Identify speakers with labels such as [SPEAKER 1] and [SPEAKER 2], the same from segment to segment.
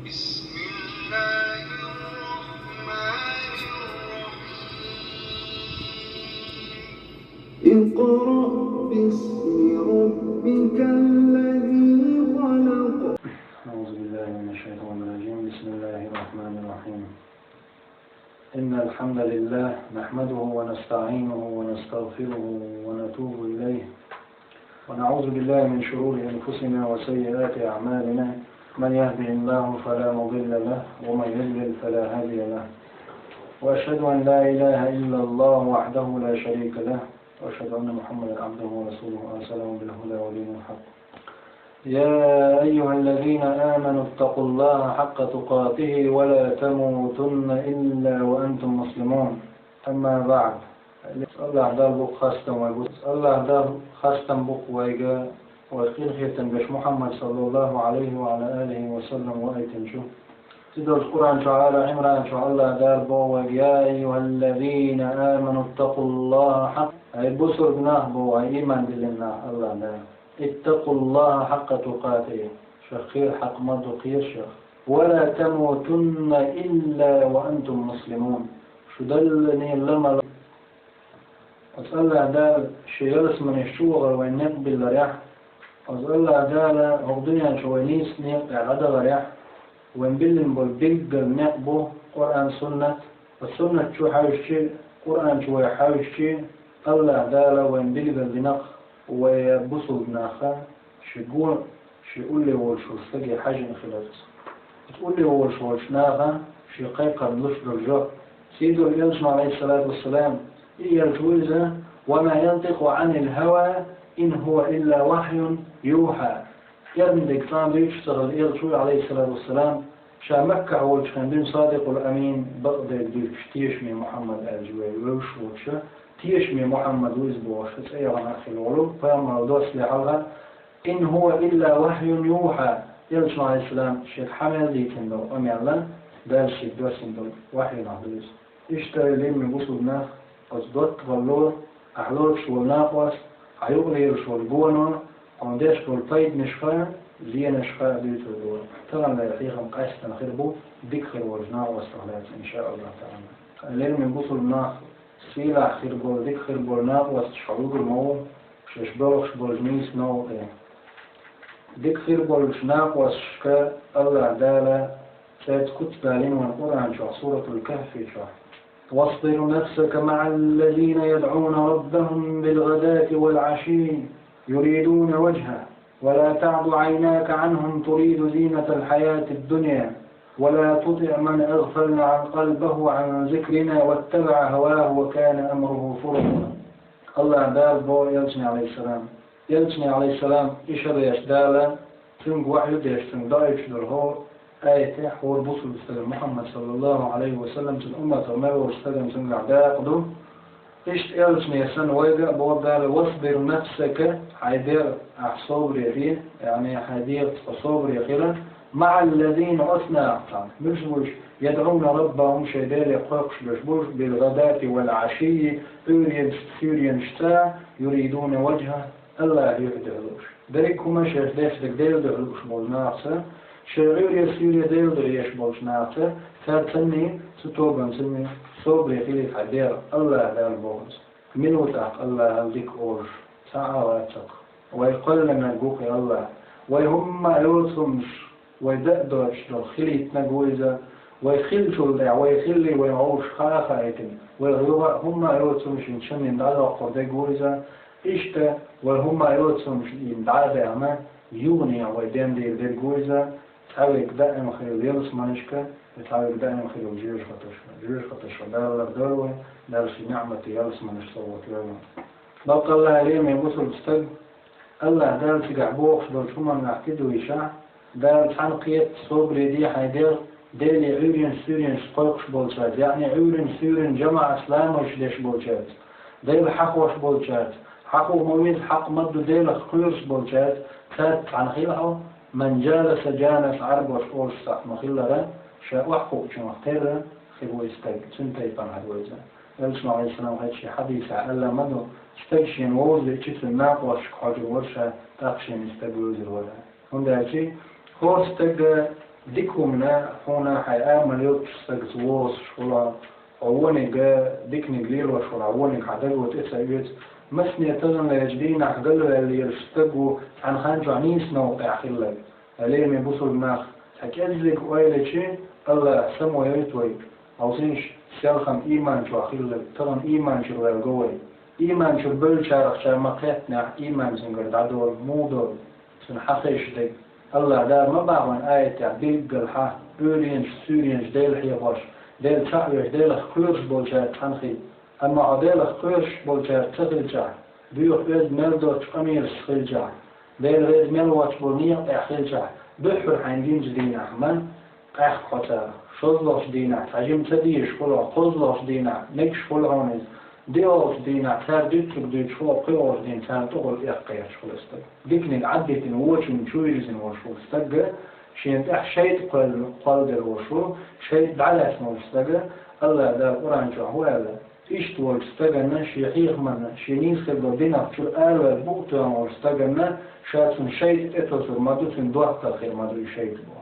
[SPEAKER 1] بسم الله الرحمن الرحيم اقرأ باسم ربك الذي خلق.
[SPEAKER 2] أعوذ بالله من الشيطان الرجيم. بسم الله الرحمن الرحيم. إن الحمد لله نحمده ونستعينه ونستغفره ونتوب إليه ونعوذ بالله من شرور أنفسنا وسيئات أعمالنا. من يهده الله فلا مضل له ومن يضلل فلا هادي له. وأشهد أن لا إله إلا الله وحده لا شريك له وأشهد أن محمدا عبده ورسوله أرسله بالهدى ودين الحق. يا أيها الذين آمنوا اتقوا الله حق تقاته ولا تموتن إلا وأنتم مسلمون. أما بعد، الله دار بق خاستم ويقول الله دار خاستم بق ويجا ويقين خيرتن بش محمد صلى الله عليه وعلى آله وسلم وآيتن شو تدور القرآن تعالى عمران شو الله دار بو يا أيها الذين آمنوا اتقوا الله حق أي بصر بناه بو أي إيمان دلنا الله دار اتقوا الله حق تقاته شخير حق مضو قير شخ ولا تموتن إلا وأنتم مسلمون. شو دلني لما أسأل الله دال شيرس من الشوغر وين نقبل ريح. أسأل الله دال هغدنيا شوينيس نقع غدا ريح وين بلن بالبيق نقبو قرآن سنة السنة شو حاوشي قرآن شو حاوشي. الله دال وين بلغ لنق ويبصوا بناخا شيقول لي هو شو استجي حاجة خلاص تقول لي هو شو شناخا شي قيقا نلش بالجو سيدو اليوم عليه الصلاة والسلام يرجوزه وما ينطق عن الهوى إن هو إلا وحي يوحى. يرمدك طام يشتغل يرجو عليه الصلاة والسلام شا مكة هو كان بين صادق الأمين بغداد تيشمي محمد الجوي وشوشة تيشمي محمد ويزبوش تسأيرا أخي الولو فيامر دوس لحظة إن هو إلا وحي يوحى. يرجو عليه السلام شيخ حمل ليكن دو أمي الله دال شيخ دوسين دو وحي نحضيس اشتري لين من بوصل ناخ أصدت غلور أحلوك شو الناقوس عيوغلير شو البونو عندش شو الفايد نشفاء زي نشفاء بيتو دور طبعا لا يحيخم قاستا خربو ديكخر وجناء واستغلات إن شاء الله تعالى. لين من بوصل ناخ سيلا خربو ديكخر بورناقوس شعوغ المو ششبوخ شبولجنيس نو ديكخر بولجناقوس شكا الله دالا سيد كتبالين والقرآن شو سورة الكهف شو واصبر نفسك مع الذين يدعون ربهم بالغداة والعشي يريدون وجهه ولا تعد عيناك عنهم تريد زينة الحياة الدنيا ولا تطع من أغفلنا عن قلبه عن ذكرنا واتبع هواه وكان أمره فرطا. الله دال بو يلسني عليه السلام إشار يشدالا تنق وحيد يشتن دايش درهو آية حور بصر بستغل محمد صلى الله عليه وسلم في الأمة ومره واستغل سنة العداء قدو إشت إلسني يسن ويقع بوضع واصبر نفسك حيدير أحصوبر يخير يعني حيدير أصوبر يخير مع الذين أثنى أعطان مش يدعون ربهم شيدير يقاقش بشبوش بالغداة والعشي سوريا شتاع يريدون وجهه الله يهدعوش دريكما شيخ ديفتك ديل دعوش بولناقصة شغير يسير ديل دريش بولناقصة ثالثني ستوبا سمي صوب يخيلك حدير الله لا البوز من وتاق الله هلديك أورش ساعة واتق ويقل لنا الجوك الله ويهم يوصمش ويدقدرش دخليت نجويزة ويخلشو الدع ويخلي ويعوش خاخا ايتم وهم يوصمش نشن يندعى قردي جويزة إشتا وهم يوصمش يندعى دعما يغني ويدين دير جويزة تحاولك دائما خير يلس مانشكا تحاولك دائما خير وجيش خطشة دار دروة دار في نعمة يلس مانش صوت يوم بقى الله عليهم يبصر بستق الله دار تقعبوخ دول شو من نعتد ويشاع دار تحنقية صبري دي حيدير ديلي عورين سورين شقوقش بولشات يعني عورين سورين جمع اسلام وشدش بولشات ديل حقوش بولشات حقو مويد حق مدو ديل خيرش بولشات كات عن خيلحو من جالس جانس عرب وشقوش صح مخيلة شاء وحقو شو مختيرة خيبو يستيق سنتي طان هدويزة يلسنا عليه السلام هاتشي حديث عألا مدو استيقشين ووزي اتشت الناق وشق حاجة ورشا تاقشين استيقوز الولا هنده هاتشي هو استيق ديكومنا هنا حيعمل يوتستجز ووس ولا عوانك ديكني قليل ولا عوانك عدلوت إتسايبت مسني تغن ليجدين حقلوا اللي يرستقوا عن خانجو عنيس نوقع خلق عليه مبوصل ناخ حكيزلك وإلي شيء الله سمو يريتوي أوصيش سيالخم إيمان شو خلق تغن إيمان شو القوي إيمان شو بل شارخ شار مقيتنا إيمان سنقرد عدول مودول سنحقيش دي الله دار ما بعوان آية تعبيق الحا بورينش سورينش ديل حيوش ديل شعبش ديل خيرش بولشات حنخي أما عديل خيرش بولشات تخلجع بيوخ بيز ملدوش أمير سخلجع ديل بيز ملوش بولنيق احخلجع بحر حينجين جدين أحمن اح خطا شوزلوش دينا تعجم تديش كله قزلوش دينا نكش كل هونيز ديوش دينا تار ديتك ديت شو قيوش دين تار تقول إقياش خلصتك ديكني عدت نوش من شويز نوشو استقى شيء شيء قال دروشو شيء على اسمه استقى الله دا قرآن جهو هذا إيش تقول استقى نشي حيخ من شينيس خلو دينا شو آل بوقتها استقى شاتن شيء اتوسر مادوسن دوحت الخير مادو شيء بو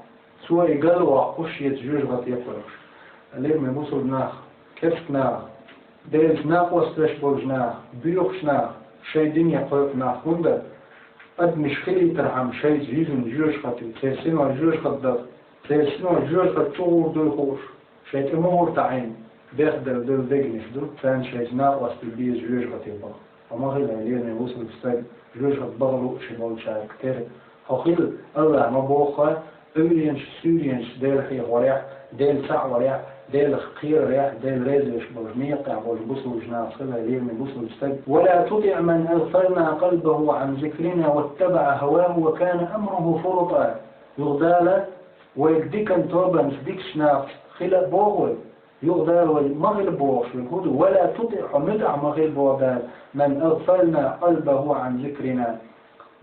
[SPEAKER 2] سوى يقالوا عقوش يتجوج غط يقرش اللي ما يبوصل ناخ كيف ناخ ديز ناخ وسترش بولج ناخ بيوخش ناخ شيء دنيا قويق ناخ وندا قد مشكلي ترحم شيء جيزن جوج خطي تيسين وجوج خطدر تيسين وجوج خط شغور دول خوش شيء امور تعين بيخدر دول دقنش دول فان شيء ناخ وستربيز جوج خطي بغ وما غير اللي يبوصل بستاق جوج خط بغلو شبول شاك كتير خيل الله ما بوخه أولينش سورينش ديل حي وريح ديل سع وريح ديل خير ريح ديل ريزش بوجميقع بوجبوصل جناس خذها ليه من بوصل استج ولا تطع من أغفلنا قلبه عن ذكرنا واتبع هواه وكان أمره فرطا يغدال ويكديك انتوبا مسديك شناف خلا بوغل يغدال والمغل بوغش الهدو ولا تطع مدع مغل بوغال من أغفلنا قلبه عن ذكرنا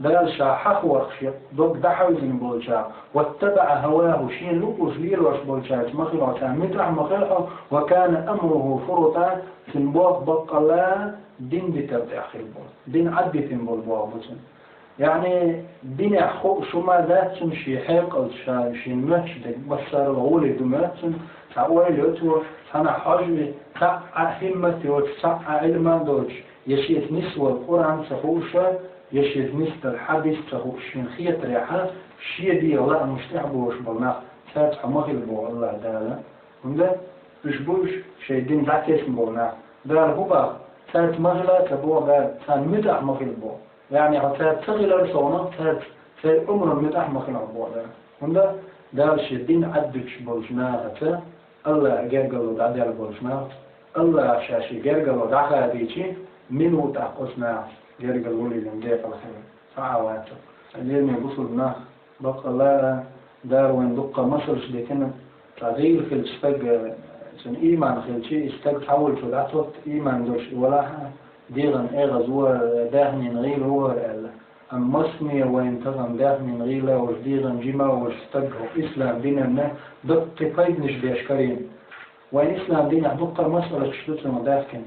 [SPEAKER 2] دال شاحخ ورخشي دوك دحوزن بولشا واتبع هواه شين لقوش ليل وش بولشا مخيل عشان مترح مخيلها وكان أمره فرطا سنبوك بقلا دين بتبتع خلبول دين عدي تنبول بوابوسن يعني دين أخوك شما ذاتن شي حيق شين ماتش دك بسار الغولي دماتن تعوالي يوتو سانا حجمي تع همتي وتسع علما دوش يشيت نسوى القرآن سخوشا يشيد مستر حديث تهو شنخية ريحة شيء دي الله مستحبوش بالناخ ساتح مغل بو الله دالا وندا بشبوش شيء دين ذاتيس بالناخ دال هو سات مغلا تبو غير سان مدح مغل بو يعني سات تغل الصونة سات عمر مدح مغل بو وندا دال شيء دين عدش بولشناغة الله جرجلو دعدي بولشناغ الله شاشي جرجلو دعها ديشي منو تأقصنا جرجل ولي لمديق الخير فعواته اليوم يبصل ناخ بقى الله دار وين دقة مصر لكن تغيير في السفق سن إيمان خير شيء استق تحول في العطوط إيمان دوش ولا ديغن إيغز هو داهني نغير هو أم مصني وين تغن داهني نغير وش ديغن جيما وش استقه إسلام ديننا دق تقيد نش بيشكرين وين إسلام دينا دقة مصر شتوتنا داخن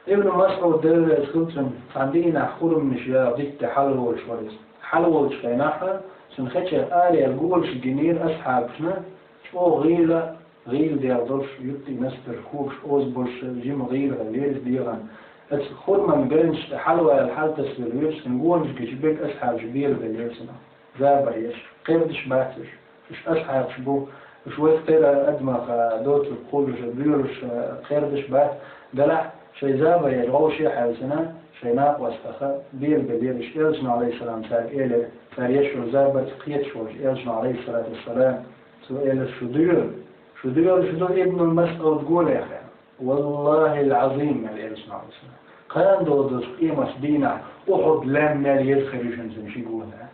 [SPEAKER 2] ابن مسعود ده سكوتن عندنا حقول من شيء ضد حلوة شوارز حلوة شيناحة سنختش آلي الجولش جنير أصحابنا شو غيل دي أضرش يبتي مستر خوش أوزبوش جيم غيل غير ديغان خود من جنش حلوة الحال تسويرش نقولش جبك أصحاب جبير باليسنا زابريش قردش باتش مش أصحاب شبو شوية ترى أدمغ دوت القول جبيرش قردش بات دلع شيء زابر يلغو شيء حالسنا شيء ناقوس فخا بير بديرش إلجنا عليه السلام سال إله فريشور زابر قيتشوش إلجنا عليه الصلاة والسلام سؤال شو دير ابن المسعود قول يا أخي والله العظيم من إلجنا عليه السلام كان دودس قيمة دينا أحد لم نال يدخل يشنسن شيقونا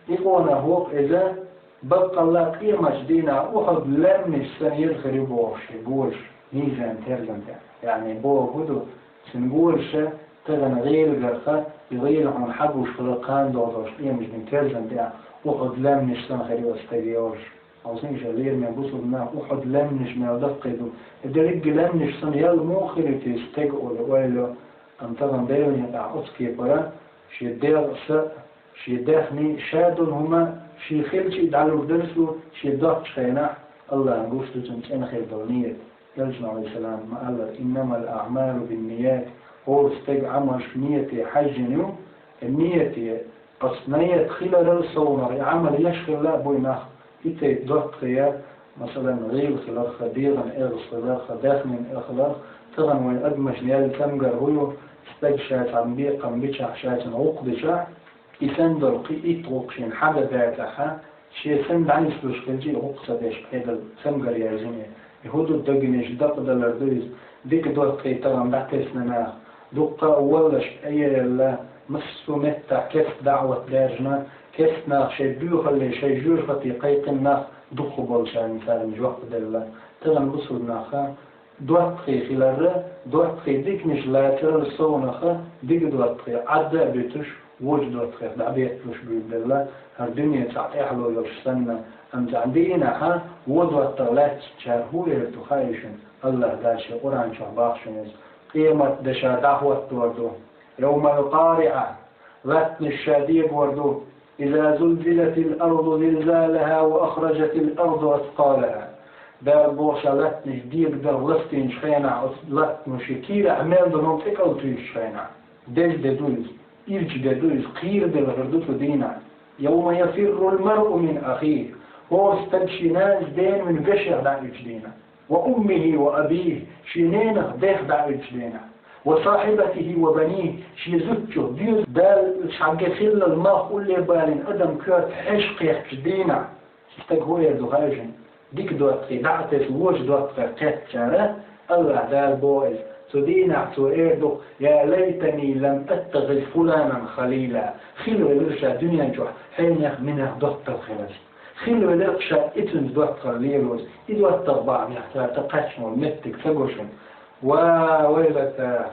[SPEAKER 2] يقونا هوق إذا بقى الله قيمة دينا أحد لم نشسن يدخل يبوش يقولش ميزان ترجم يعني بو هدو سنقولش تغن غير جرخة يغير عن حبوش فلقان دوضوش مش من ترجم ده وحد لم نشتن خير واستجيوش أو سنش غير من بصر منه وحد لم نش من دقيدو الدرج لم نشتن يل مو خير تستجئوا لويلو أن تغن ديون يتع أسكي برا شيداخني شادون هما شي خلشي دعلو درسو شي ضغط خينا الله نقول تنس أنا خير دونية يرجع عليه السلام ما قال إنما الأعمال بالنيات هو استج عمل نية حجنيو النية قصنية خلال الصوم عمل يشغل لا بوينه إتى ضغط خيا مثلا غير خلال خديرا خلال خداخ من خلال تغن وين أدمش نيال تمجر هو استج شات عم بيقم بيشع شات عقد شع إسان درقي إتوقشين حاجة ذاتها شيء سند عن سلوشكلجي عقصة ديش هذا تمجر يا زميل يهودو الدقنيش دق دلردوز ديك دوت كي تغن بعتسنا دقة أولش أي الله مصو متى كيف دعوة دارجنا كيف ناخ شيء بيوخ اللي شيء جور فتي قيقنا دخو بولشان مثلا جوق دلله تغن بصور ناخا دوت خي خلال دوت خي ديك مش لا ترى الصو ناخا ديك دوت خي عدا بيتش وج دوت خي دعبيت وش بيد الله هالدنيا تعطي حلو يرسلنا أنت عندنا ها ودوت طلعت شهور تخايشن الله داشي قرآن شهباخشنز قيمة دشا دعوة وردو يوم القارعة رتن الشديد وردو إذا زلزلت الأرض زلزالها وأخرجت الأرض أثقالها دار بوشا لتن جديد دار لفتين شخينا لتن شكيرة عمال دنوم تكالتين شخينا دج ددوز إرج ددوز قير دلغردوت دينا يوم يفر المرء من أخيه هو استبشي ناس دين من بشر دعوش دينا وأمه وأبيه شينين ديخ دعوش دينا وصاحبته وبنيه شي زوجته ديوز دال شعقي خل الماء كل بالين أدم كات عشق يحجدينا استقهو يردوهاجن ديك دوات دعتس ووش دوات قات شارع الله دال بوئز تدينا تؤيردو يا ليتني لم أتخذ فلانا خليلا خلو يلرشا دنيا جوح حين منها ضغط الخلاص خلو يلرشا إتن دوات خليلوز إدوات تغبع محتاج تقشم ومتك تقشم وويلة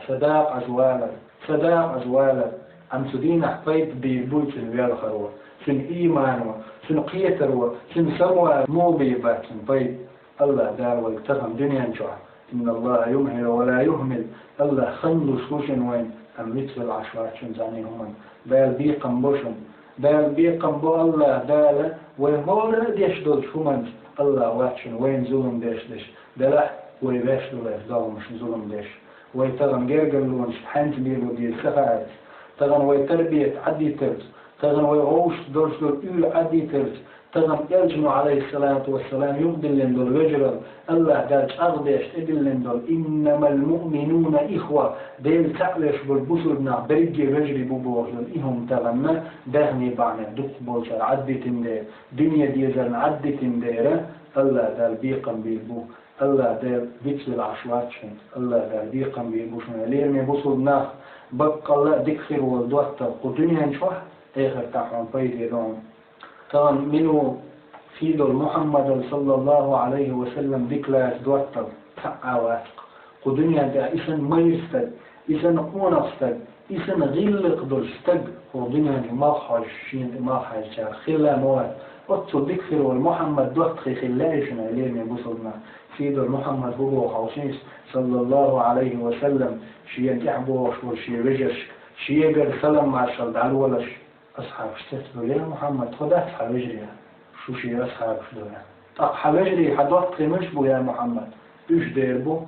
[SPEAKER 2] صداق أزوالا عم سدين حفيت بيبوت الويال خروة سن إيمانه سن قيتروه سن سموه مو بيبات سن بيت الله دار والتغم دنيا نشوح إن الله يمهل ولا يهمل الله خلو سوشن وين أم مثل العشوات شن زعنيهم بال بيقم بوشن بال بيقم بو الله دال ويهول ديش دول شومن الله واتشن وين ظلم ديش دلح ويباش ولا ظلم مش ظلم ديش ويتغن جرجلون حنت بيرو دي سخات تغن ويتربية عدي ترس تغن ويعوش درس دول عدي ترس تغن يلجم عليه الصلاة والسلام يقدل لندول وجرل الله دالش أغدش إدل لندول إنما المؤمنون إخوة ديل تعلش بالبسرنا برجي رجري ببوغل إهم تغنى دهني بعنا دق بوشر عدي تندير دنيا ديزن عدي تندير الله دال بيقم بيبو الله دال بيتل العشواتشن الله دال بيقم بيبوشنا ليرمي بصرنا بقى الله دكخر والدوتر قدنيا نشوح آخر تحوان فايدي دون طبعا منه في دول محمد صلى الله عليه وسلم ديكلاس دوتر تقع واثق قدنيا دا إسن ما يستد إسن قونا استد إسن غير قدر استد قدنيا ما حاج شين ما حاج شار خلا مواد أتصل ديكفر والمحمد دوتر خلايشنا لين بصرنا في دول محمد هو حوشيس صلى الله عليه وسلم شيء تعبوش وشي رجش شيء يقر سلام مع الشرد على الولش أصحاب اشتتلوا ليه محمد خد أصحاب اجري شو شي أصحاب شدونا أصحاب اجري حدوات قيمش بو يا محمد إيش دير بو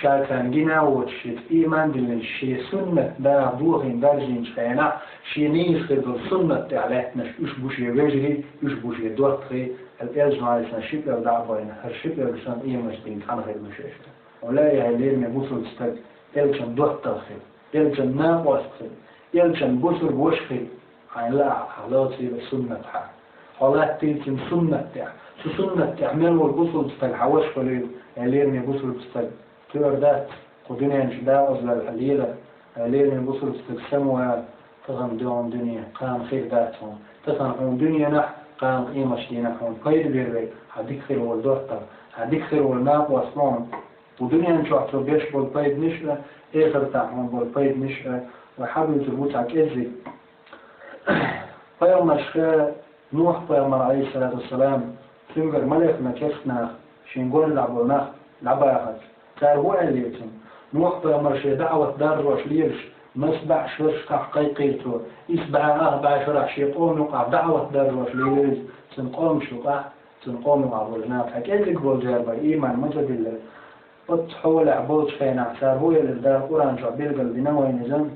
[SPEAKER 2] شاكان جنا وتشيت إيمان دلن شي سنة دا دوغين دارجين شخينا شي نيس خير سنة تعلاتنا إيش بو شي رجري إيش بو شي دوات خي الإرجمع لسنا شكر دعبوينا هر شكر لسنا إيمش دين عن غير مشاشة ولا يهلين مبوصل استد إلشان دوات تخير إلشان ناقوس خير إلشان بوصل بوش خير عن لا حالاتي بسنة حال حالات تلك سنة سنة تعمل والبصل تستلحوش فليل ليرني بصل تستل تردات قدنيا نشداء أزل الحليلة ليرني بصل تستقسموا تغم دون دنيا قام خير ذاتهم تغم دنيا نح قام قيمة شدينحهم قيد بيربي هديك خير والدوحتر هديك خير والناق واسلام ودنيا نشوح تربيش بالقيد نشرة آخر تعمل بالقيد نشرة وحابل تربوت عك إزي فيوم الشخاء نوح فيوم عليه الصلاة والسلام سنجر ملكنا كيفنا شنقول لعبنا لعبا يخد تارهو عليتم نوح فيوم الشخاء دعوة دار روش ليرش مسبع شرش حقيقيته إسبع شرح شي قوم يقع دعوة درجة ليز سنقوم شقع سنقوم يقع برجنات حكيتك بولجار إيمان متدل وتحول عبود فين عسار هو يلدار قرآن شعبير قلبنا وينزم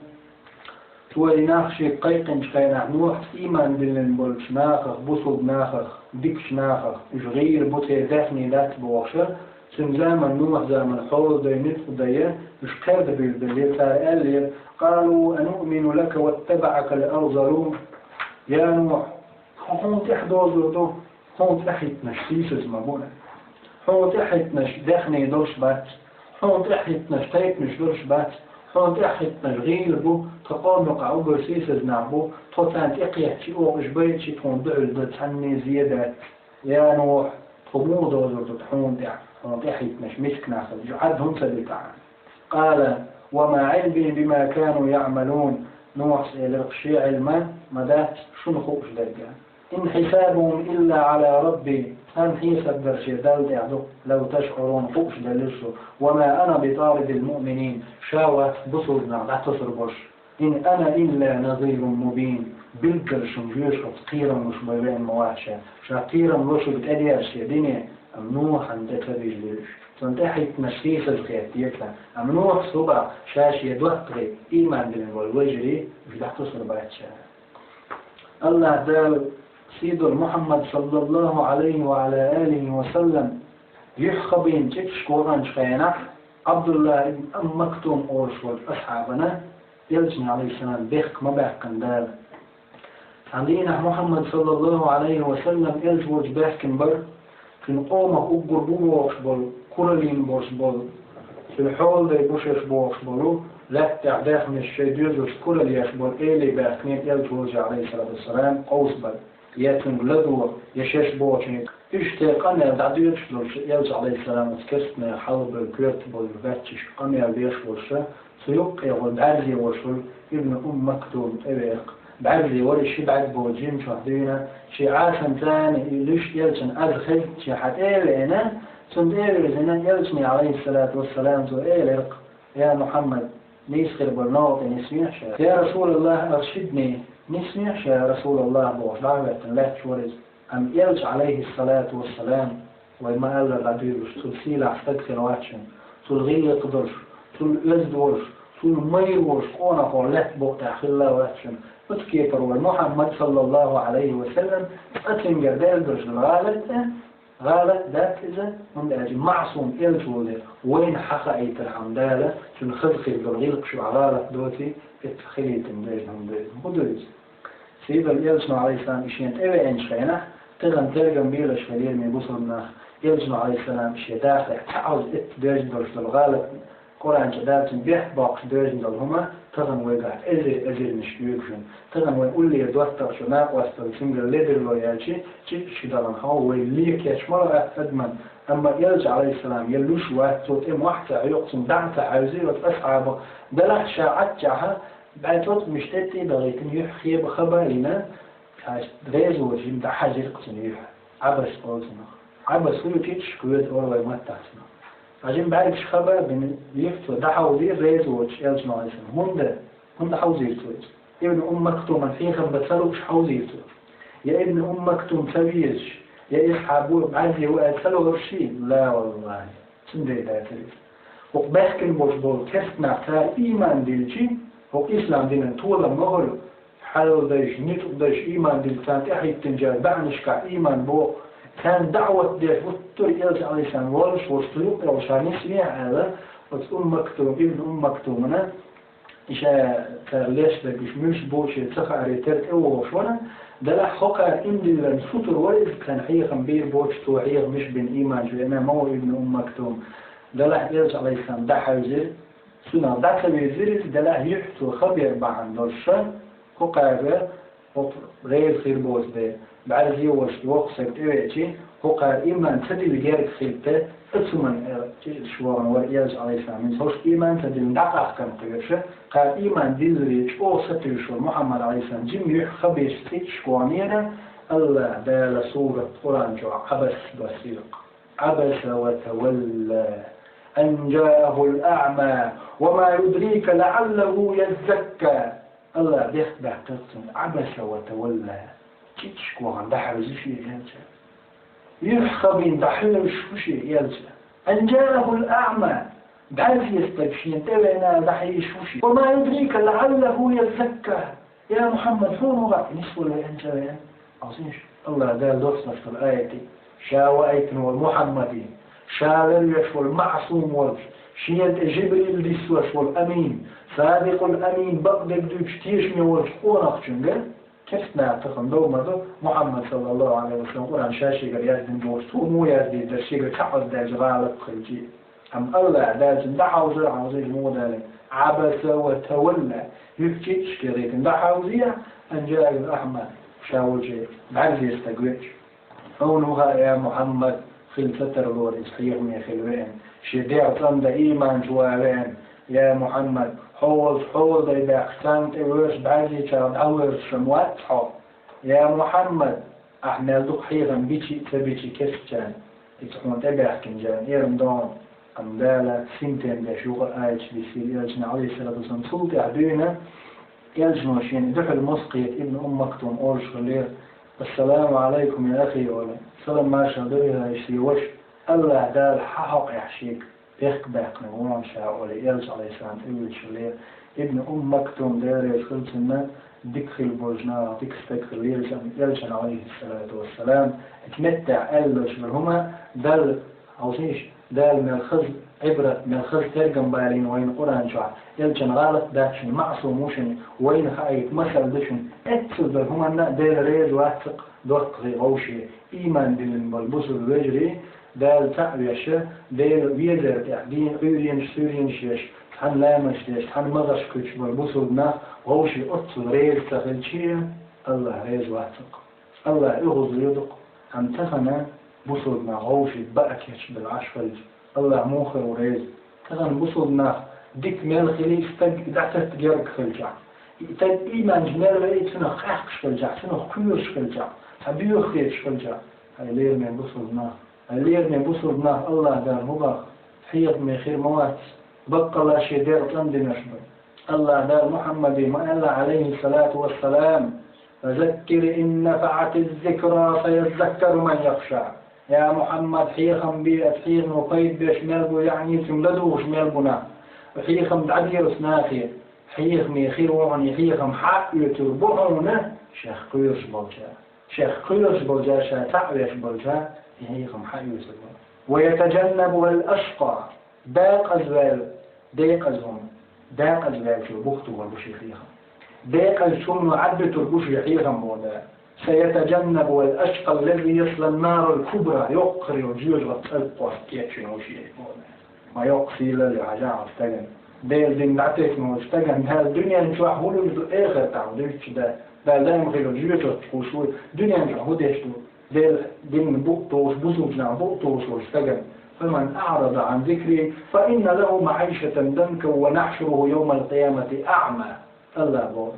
[SPEAKER 2] توي ناخشي قيقن شخينا نوح إيمان دلن بولش ناخخ بصد ناخخ ديكش ناخخ جغير بوتي داخني دات بوخشة زمن نوح زمن حوض دينيت وديه مش كاد بالليل قال قالوا أنؤمن لك واتبعك الأرذلون يا نوح هون تحدوزو هون تحت نشتيس مبونا هون تحت نش دخني درش بات هون تحت نشتيت مش درش بات هون تحت نشغيل بو تقام قعو برسيس نعبو توتان تقيح شي او جبيت شي تون دعل دتحني زيادات يا نوح تموضو زرت تحون تحت مش مسك ناخذ جعدهم سبيتعان قال وما علمي بما كانوا يعملون نوح سيلقشي علما مدات شنو خوش درجة إن حسابهم إلا على ربي أن حساب درشي دال لو تشعرون خوش دلشو وما أنا بطارد المؤمنين شاوة بصرنا لا تصربش إن أنا إلا نظير مبين بالكرش مجيش قيرا مش بيبين مواشا شاقيرا مش بتأديرش يديني نوح عند تبيج ليش تنتحي تنشيس الخيات يطلع نوح صبع شاش يدوحقري إيمان بين والوجري بلا تصربات شاء الله دال سيد محمد صلى الله عليه وعلى آله وسلم يحخبين تكش قرآن شخينا عبد الله بن مكتوم أورشول أصحابنا يلجني عليه السلام بيخك ما بيحكن دال عندنا محمد صلى الله عليه وسلم يلجوج بيحكن بر في نقومه أقر بوش بول كورلين بوش بول في الحول دي بوشش بوش بولو لا تعداخ من الشيء يوزوش كورل يشبول إيلي بيحكنين يلجوج عليه الصلاة والسلام قوس بل ياتن لدو يشش بوشنك إشتي قنيا دعدو يشلوش يلج عليه السلام وتكسنا حلب الكيرت بولفتش قنيا بيشلوش سيبقى والبعزي وشل ابن مكتوم إبيق بعزي ولا شي بعد بوجين شهدينا شي عاشن ثاني ليش يلجن أدخل شي حتى أنا سندير زنا يلجني عليه الصلاة والسلام سؤالك يا محمد نيسخر بالنوط نسميح يا رسول الله أرشدني نسميح يا رسول الله بوش دعوة لا تشورز أم يلج عليه الصلاة والسلام وما قال الربيع تلسيل أحتكر واتشن تلغي قدرش تلزدورش تلميروش قونا قولت بوقت الله واتشن وتكيتر محمد صلى الله عليه وسلم أتنجر دال درش غالت ذات إذا من أجل معصوم إلجوله وين حقائق الحمدالة شن خلقي بالغلق شو عغالة دوتي اتخليت مدينهم مدرس سيد الإلجنو عليه السلام إشيان إبا إنشخينه تغن ترجم بيلش خليل من بصرنا إلجنو عليه السلام إشي داخل تعوز درج درش للغالة قرآن جدالة بيح باقش درج للهما تغن ويقعد أزل نشيوكشن تغن ويقول لي دوستر شناق واستر سنجل ليدر لو يالشي شي دارن هاو ويليك يشمر أدمن أما يلج عليه السلام يلوش واحد صوت واحدة يقسم دعمت عاوزي وتأسعبه دلح شاعتها بعد وقت مشتتي بغيتن يحخي بخبرنا غيز وجيم دا حاجة يقسم يح عبس قوتنا عبس كله تيتش كويت أولا ما تحسنا عجين بعرفش خبر بين يفتو دا حوزير غيز وج يلج عليه السلام هند حوزير تويت ابن مكتوم الفيخم بتسلوش حوزير تويت يا ابن مكتوم سبيش يا إصحابه بعزي وأتسلو غرشي لا والله سندي دا تريد وقبحكن بوشبول كسنا تا إيمان ديلجي هو إسلام دينا طولا مغل حلو دايش نيتو دايش إيمان ديل كانت أحي التنجال بعنشكا إيمان بو كان دعوة ديش وطر يلج عليه السلام ورش وشتلوك وشاني سميع هذا وتقول مكتوم ابن مكتومنا إشا تغليش لك مش بوشي تسخع ريترك وشونا دلح حقا إن الفتر ورز كان حيقا بير بوش توحيق مش بين إيمان جو إنا مو ابن مكتوم دلح يلج عليه السلام دا حوزير سنة داك بيزيرت دلح يحتو خبير بعن درشا حقا غير خير بوز ده بعد زيوش وقصك إيواتي حقا إيمان تدي لغيرك خيرته أتمنى شوان ورياز عليه السلام من صوش إيمان تدل دقاق كان قيرشة قال إيمان ديزريش أو سترشو محمد عليه السلام جيم يحخبش تشكوانينا الله دال سورة قرآن جو عبس بسيق عبس وتولى أن جاءه الأعمى وما يدريك لعله يزكى. الله بيخبع قصة عبس وتولى كيتشك وعن دحر زشي يلزى يحخبين دحر شوشي يلزى. أن جاءه الأعمى بعد يستبشين تبعنا دحر شوشي وما يدريك لعله يزكى. يا محمد حون غا نسوى لأنت وين عظيش. الله قال دوسنا في الآية شاوأيتن والمحمدين شاول والمعصوم شيد جبريل ديسوش والأمين صادق الأمين بقدر دوشتيش نوش قونق شنجل كيف نعتقن دوما محمد صلى الله عليه وسلم قرآن شاشي قال يزدن دوستو مو يزدن درشي قال كعب داج غالب خلجي أم الله داج دحوزي عوزي مو دالي عبس وتولى يفتيش كريت دحوزية أن جاء الأحمى شاول جي بعد يستقويش قولها يا محمد في الفتر الوري صحيح من خلوين شديع صند إيمان جوارين. يا محمد حوض إذا اختنت إيوش بعدي شرد أول شموات حوض. يا محمد أحنا دقيقا بيشي تبيشي كسجان يتحون تبعك كنجان إيرم دون أمدالة سنتين بشوق آيش بيسير يلجنا عليه الصلاة والسلام سلطة عدونا يلجنوا شين دحل مسقية ابن مكتوم أورش خلير السلام عليكم يا أخي أولا سلام ما شادوها يشي وش الله دال حق يحشيك بيخ باقنا وما شاء أولا يلج عليه السلام إبن شلير ابن مكتوم دار يدخل سنة دكخل بوجنا دكستكخل يلجن عليه الصلاة والسلام اتمتع ألوش بالهما دال عوزيش دال من الخز عبرة من الخز ترجم بالين وين قرآن شعر يلجن غالط داكشن معصوموشن وين خايت مثل دشن اتسل بالهما دال ريز واثق دقغي غوشي إيمان دلن بالبصر الوجري دال تعويش دال ويدر تعدين عيرين سورين شيش حن لامش ليش حن مغش كتش بالبصر بنا غوشي اتسل ريز تخلشي الله ريز واثق الله يغض يدق هم تخنا بصرنا غوشي بأكش بالعشفل الله موخر وريز تخن بصرنا ديك مال خلي دعتت جارك خلجع تد إيمان جمال رأيت سنة خاقش خلجع سنة كيوش خلجع حبيو خيش خلجع هاي لير من بصرنا هاي لير من بصرنا الله دار مباخ حيط من خير موات بقى الله شدير تندي نشبه الله دار محمد ما الله عليه الصلاة والسلام فذكر إن نفعت الذكرى سيذكر من يخشى. يا محمد حيخم بيت حيخ نقيد بشمالبو يعني تملدو شمالبنا وحيخم دعدير سناخي حيخ ميخير وعني حيخم حق يتربعونه شيخ قيرش بلجا شيخ قيرش بلجا شا تعويش بلجا حيخم حق يتربعونه ويتجنبها الأشقى داق أزوال داق أزهم داق أزوال شو بختو والبشيخيخم داق الشم عد تربوش يحيخم بودا سيتجنب الأشقى الذي يصل النار الكبرى يقري وجيوج غطلقوا كيتشين وشيه ما يقصي للعجاء استجن ديل دين نعتك مستجن هالدنيا نشوح هولو الآخر تعوديش ده لا يمغيلو جيوج غطلقوا دنيا نشوح هوديشتو ديل دين بوقتوش بوزوجنا بوقتوش واستجن فمن أعرض عن ذكري فإن له معيشة دنكا ونحشره يوم القيامة أعمى. الله بوز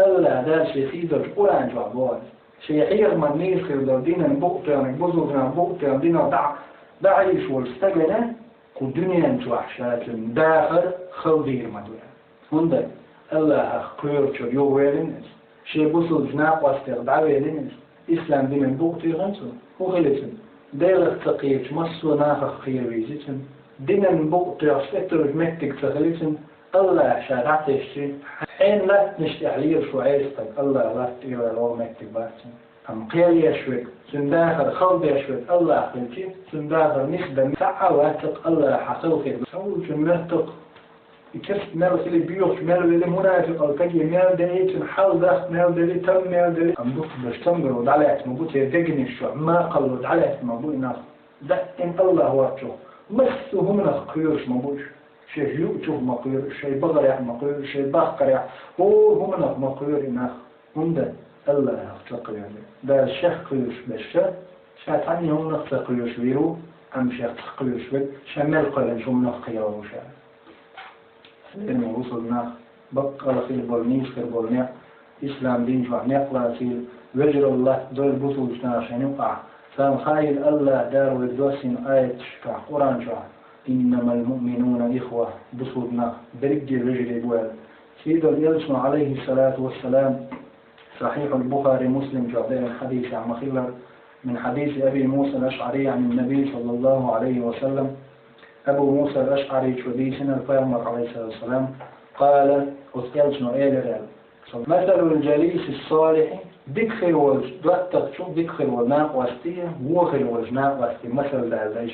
[SPEAKER 2] الله دال شي خيدر قرآن جوا بوز شي حير من نيسخر دو دينا بوقتنا بوزوغنا بوقتنا دينا دعيش والستجنة كدنيا نتوحشات داخل خلدير مدوية هندك الله خير شو يوهيلنس شي بوزوغنا واستغدعويلنس إسلام دينا بوقتي غنسو وغلسن دير التقيت مصو ناخ خير ويزيتن دينا بوقتي أصفتر مكتك تغلسن الله شارعتش حين لا نشتعلير شو عيستك الله لا تقرأ لو مكتب باسم أم قيل يشوك سنداخر خلد يشوك الله خلتي سنداخر نخدم ساعة واتق الله حقوقي سوي شمرتق يكسب مال خلي بيوخ مال اللي منافق أو تجي مال دليل حال دخ مال دليل تم مال دليل أم دوك باش تمر ودعلات مبوت يدقني شو ما قل ودعلات مبوت ناس ده إن الله واتشو مسه هم نخيرش مبوش شيء يوتيوب مقير شيء بغرع مقير شيء بخرع هو هم مقير إنه هندا الله يختقر يعني ده الشيخ قيوش بالشيخ شاتعني هم نختقيوش ويرو أم شيخ تقيوش بل شمال قلن شو منخير وشا لأنه وصلنا بقى رخيل بولنيش خير بولنيع إسلام دين شو نقل رخيل وجر الله دول بطول شنا عشان يوقع فمخايل الله دار ويدوسين آية شكا قرآن شو إنما المؤمنون إخوة بصودنا برجل رجل بوال سيد اليلسن عليه الصلاة والسلام صحيح البخاري مسلم جعبه الحديث عن مخيلر من حديث أبي موسى الأشعري عن النبي صلى الله عليه وسلم أبو موسى الأشعري شديسنا الفيامر عليه الصلاة والسلام قال أسألتنا إيه مثل الجليس الصالح بكخر والدواتك شو بكخر والناق واستيه وخر والجناق واستيه مثل لعليش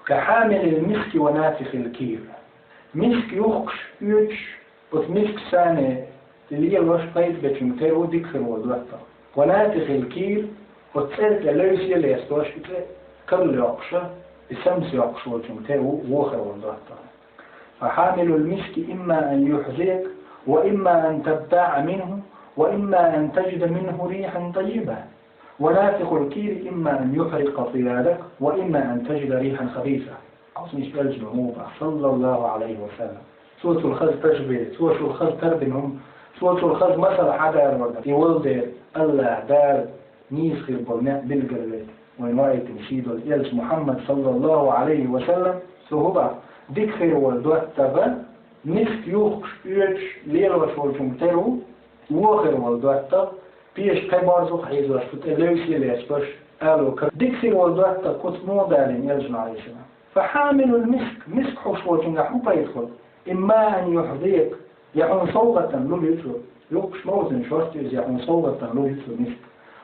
[SPEAKER 2] كحامل المسك ونافخ الكير مسك يخش يوش ومسك سانة اللي هي الوش قيد بتمتر ودكخر والدواتك ونافخ الكير وتسألت ليس يلي يستوش كل يقشة السمس يقشة وتمتر وخر والدواتك فحامل المسك إما أن يحزيك وإما أن تبتاع منه وإما أن تجد منه ريحا طيبة ونافخ الكير إما أن يحرق ثيابك وإما أن تجد ريحا خبيثة أصنع شبالج نموبة صلى الله عليه وسلم سورة الخز تشبه سورة الخز تربنهم سورة الخز مثل حدا الوردة يولد الله دار نيسخ البرناء بالقربة وإن رأيت مشيد الإلس محمد صلى الله عليه وسلم سهبا دكخر والدوات تبا مسك يوخش يوش ليل وشول شمترو وخر والدوات بيش قبارزو حيز وشفت اللوسي ليسبش قالوا دكخر والدوات كنت مودالين يلجنا عليه السلام فحامل المسك مسك حشوة جنحوبا يدخل إما أن يحضيك يعون صوغة له يدخل يوكش موزن شورتيز يعون صوغة له يدخل مسك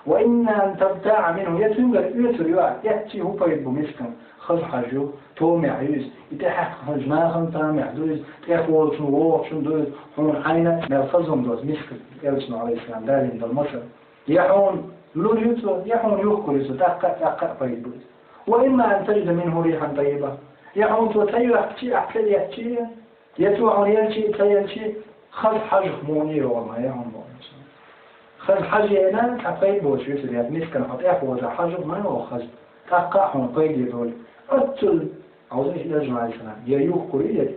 [SPEAKER 2] وإما أن تبتاع منه يتنقل يأتي هو بيدبو مسكا خذ حاجو تومع يوز يتحق هجناهم تامع دوز تأخذ شنووق شندوز هون عينة نرفزهم دوز مسك يلسنوا عليه السلام دالين بالمصر يحون لور يوتو يحون يوكل يوتو تحقق بيدبوز وإما أن تجد منه ريحا طيبة يحون توتيو أحكي أحكي يحكي يتوعون يلشي تيلشي خذ حاجه مونير وما يحون خذ حاجة أنا كفاية بوش يوتو يد مسك نحط أخوة حاجه ما يأخذ تقاحون قيد يدول أتل عاوزين إيش يرجع عليه السلام يأيوه كورية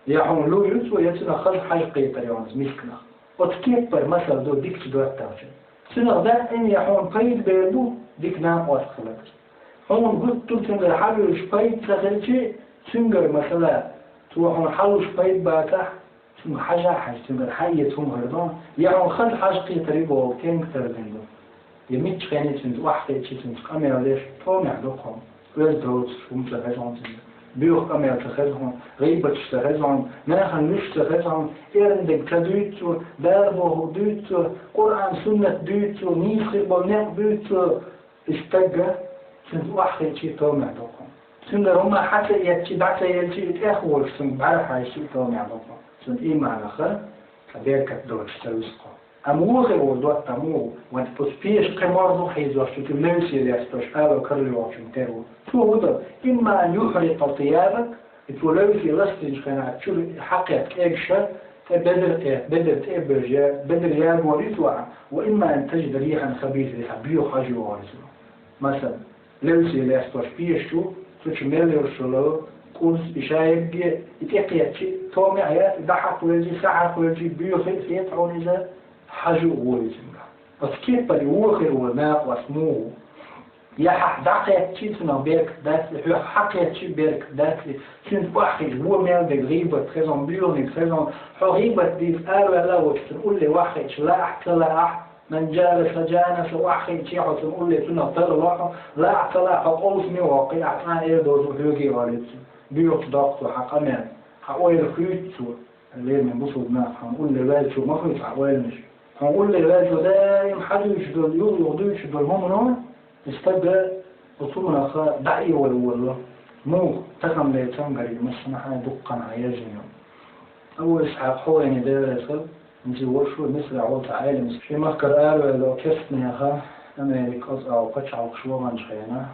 [SPEAKER 2] يحون لو يوتو يتنا خذ حاجة قيد يونس مسكنا وتكبر مثلا دو ديك تدور تاجر سنة ده إن يحون قيد بيدو ديك نام واسخلك هون قلت تنجر حلوش قيد تغلشي تنجر مثلا توحون حلوش قيد باتح تنجر حاجة تنجر حية هردون يحون خذ حاجة قيد تريبو وكين كترزين دو يميت خاني تنت واحد شيء تنت كاميرا ليش تومع لقهم ويزدوت ومتخذهم بيوخ كاميرا تخذهم غيبة تخذهم ناخن مش تخذهم إيرندك تدويتو داربو دويتو قرآن سنة دويتو نيخي بناء دويتو استجا تنت واحد شيء تومع لقهم سنة هما حتى يتشي بعد يتشي يتأخور سنة بعرف شيء تومع لقهم سنة إيه معنى خير كبيرك دور تستوسقهم أموغي والدوات تموغ وانت تسبيش قمارضو حيزوش تتمنسي ليستوش آلو كرلي وعشم تيرو شو هذا إما أن يحرق ثيابك تولوسي لستنج خنا تشوف حقيقة إيكشة بدر ياب وريتوع وإما أن تجد ريحا خبيثة ريحا بيو حاجة وارزو مثلا لوسي ليستوش بيشو تشميلي ورسولو كونس بشايب يتقيا شيء تومي عيات ضحك ويجي ساعة ويجي بيو خيط عونيزا حاجة وارزو بس كيف بدي وخر وناق واسموه يح دقيقة تيتنا بيرك داتلي حقيقة تي بيرك داتلي كنت واحد هو مال بغيبة تخزن بيوني تخزن غيبة دي قالوا لا وتقول لي واحد لا احتلا من جالس جانس واحد شيء تقول لي تنطر واحد لا احتلا قوسني وقي عطنا ايه دوز وهيجي والد بيوت ضغط وحقنا حقوي الخيوتو اللي من بصودنا هنقول لي بالشو ما خيط حقوينش هنقول لي بالشو دايم حد يشدل يغضو يشدل هم نوع استبدأ أصولنا خا دعي والله مو تخم ليتم قريب مسمحنا دقا عياجنا أول إسحاق حويني دارسل نجي وشو مثل عوض عالم في مذكر قالوا لو كسني أخا أمريك أو قطع وشو من شينا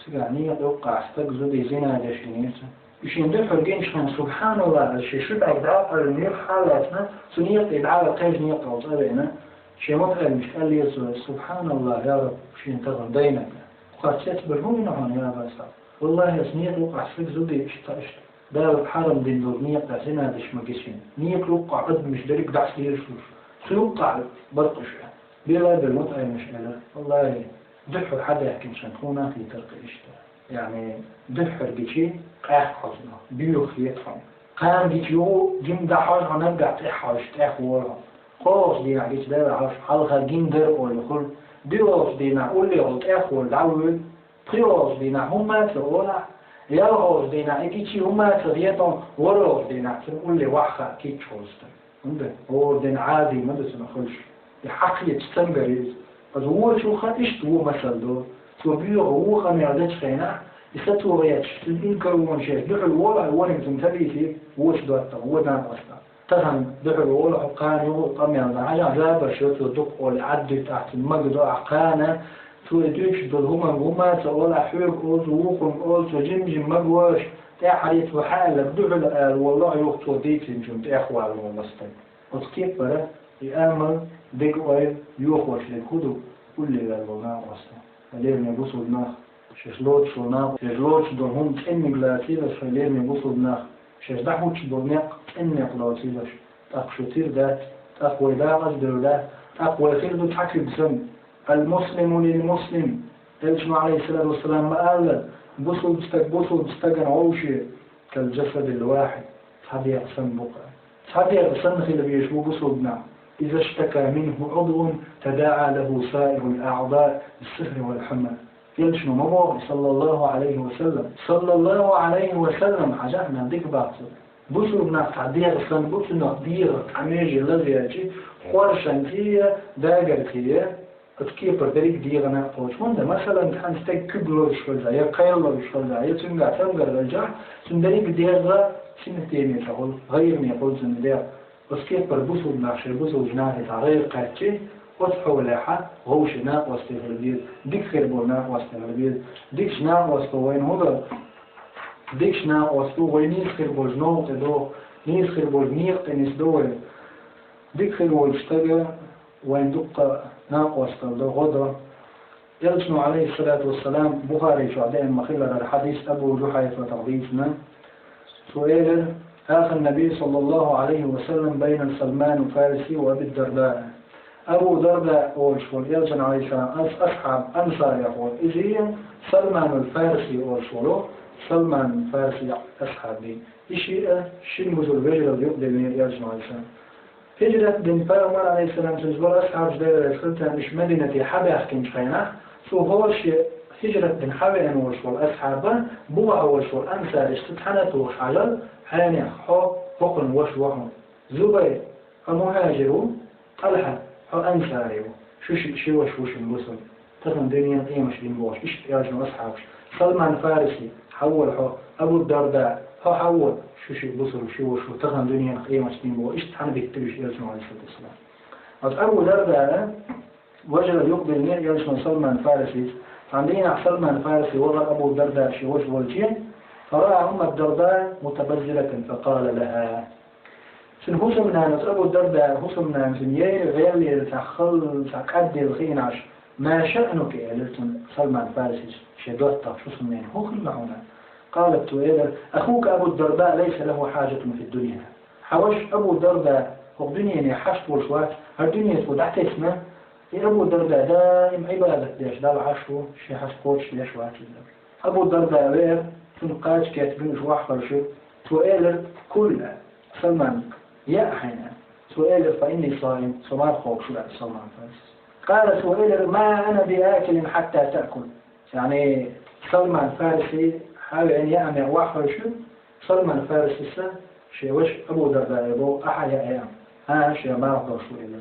[SPEAKER 2] سيعني يوقع استجزو دي زينا داشينيس يشين دل حرقين شخن سبحان الله الشيء شبع إدعاء المير حالاتنا سنية إدعاء القيج نية وطالعنا شيء مطلع مش قال لي سبحان الله يا رب شيء انتظر دينك وقاسيت بالهم هون يا باسا والله سنية وقع سفك زودي اشتا دار حرم دين دور نية تاسينا ديش مقسين نية وقع قد مش دارك دعس لي رشوش سيوقع برقش بلا بالمطعم مش قال والله دحوا حدا يحكي مشان خونا في ترك اشتا يعني دحر بشي حزنا بيوخ يتفهم قام بيجو جم ده حاج هنرجع تحاج تحوله خلاص دي يعني ده عارف حلقة جندر ولا كل بيوص دينا قول لي قلت أخول دعوة خلاص دينا هما تقولا يلغوص دينا إكيشي هما تغيطهم ورغوص دينا تقول لي وحخة كيتش هوستن عنده هو دين عادي ما بس نخلش الحقية تستنبريز بس هو شو خاتش تو مثل دو تو بيو هو خم يعدش خينا يستو غياتش تنكر ومنشيش دخل ولا وانك تنتبه فيه هو شدوات هو دان أصلا تهم دخل ولا حقان يو قام يعني عجا زابر شو تدق ولا عدي تحت المجد أحقانا تو يدوش دول هما تقول حيوك أوز ووقم أوز وجمجم مجوش تحريت وحالك دعل والله يوقتو ديتين جمت إخوة المستن وتكيب بره يأمل ديك ويل يوخوش للكدو كل الوغان أصلا فلير نبوسو دماغ ششلوتش وناغ ششلوتش دول هم تأني بلاتيلش فلير نبوسو دماغ ششدحوتش دول ناق تأني بلاتيلش تأخشتير دات تأخوي دا أصدر دا تأخوي خير دو تحكي بسم المسلم للمسلم يلجمع عليه الصلاة والسلام ما قال بوصل بستجن عوشي كالجسد الواحد تحدي يقسم بقى تحدي يقسم خير بيشبه بوصل إذا اشتكى منه عضو تداعى له سائر الأعضاء بالسهر والحمى يلجمع مبوغ صلى الله عليه وسلم عجبنا ديك باطل بوصل تحدي يقسم بوصل نقدير عميج الذي يجي خورشان فيه داقر فيه كيف بدريك ديغنا قوش من مثلا كان ستيك كبلو شوزا يا قيلو شوزا يا تنقع تنقر رجع سندريك ديغا سنتين يقول غير ما يقول سندير بس كيف بربوسو بناشر بوسو جناحي تغير قاتشي وصحو لاحة غوش ناق واستغربير ديك خربو ناق واستغربير ديك شناق واستوين هذا ديك شناق واستوين نيس خربو جنوق تدو نيس خربو جنيق تنس دول ديك خربو اشتغل وين دق ناقوس كالدو غدا يلجن عليه الصلاة والسلام بخاري شعدين مخلال الحديث أبو جحيفة تغضيفنا سؤال آخر النبي صلى الله عليه وسلم بين سلمان الفارسي وأبي الدرداء أبو درداء أولشول يلجن عليه السلام أصحاب أنصار يقول إذا سلمان الفارسي أولشوله سلمان الفارسي أصحابي إشياء شنوز الرجل يقدم يلجن عليه السلام هجرة بن باومر عليه السلام تزور أصحاب جدير رسلتها مش مدينة حبة أحكي مش خينا سو هوش هجرة بن حبة أنوش والأصحاب بوع وش والأنسار اشتتحنت وش على حاني حو بقن وش وهم زبير المهاجروا طلحة حو أنساري شو وش الوصل تفهم دنيا قيمش بنبوش إيش يرجعوا أصحابش سلمان فارسي حول حو أبو الدرداء حول شو بصر وشو تفهم دنيا قيمة بنبوش إيش تحن بيكتبش يرجعوا عليه الصلاة والسلام أبو الدرداء وجد يقبل مين يرجع سلمان فارسي عندنا سلمان فارسي وضع أبو الدرداء في وجه الجن فرأى أم الدرداء متبذلة فقال لها سنهوس منها أبو الدرداء هوس منها سنيير غير تخل تقدي الخيناش ما شأنك يا سلمان فارسي شدوتا شو سمين هو خلعونا قالت تويلر أخوك أبو الدرداء ليس له حاجة في الدنيا حوش أبو الدرداء الدنيا يعني حشت والشوات الدنيا تودعت اسمه أبو الدرداء دائم عبادة ليش دار عشو شي حسقوش ليش واكل أبو الدرداء غير تنقاش كاتبين شو أحفر شو تويلر كل سلمان يا حينا تويلر فإني صائم صمار خوك شو سلمان فارس قال تويلر ما أنا بآكل حتى تأكل يعني سلمان فارسي حاول أن يأمي وأحفر شو سلمان فارسي شي وش أبو الدرداء يبو أحد أيام شي ما أقدر شو إلى